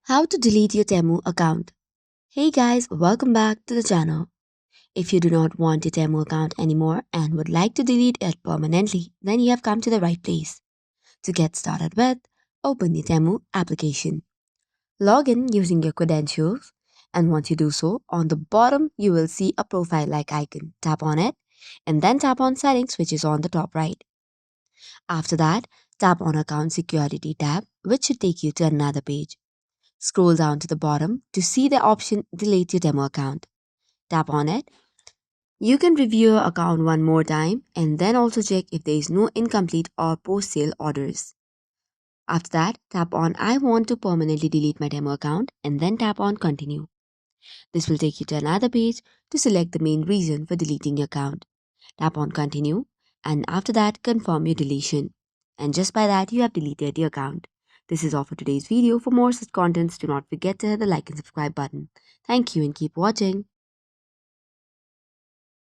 How to delete your Temu account. Hey guys, welcome back to the channel. If you do not want your Temu account anymore and would like to delete it permanently, then you have come to the right place. To get started with, open the Temu application. Log in using your credentials, and once you do so, on the bottom you will see a profile-like icon. Tap on it and then tap on settings, which is on the top right. After that, tap on account security tab, which should take you to another page. Scroll down to the bottom to see the option Delete your demo account. Tap on it. You can review your account one more time and then also check if there is no incomplete or post sale orders. After that, tap on I want to permanently delete my demo account and then tap on Continue. This will take you to another page to select the main reason for deleting your account. Tap on Continue and after that confirm your deletion. And just by that you have deleted your account. This is all for today's video. For more such contents, do not forget to hit the like and subscribe button. Thank you and keep watching.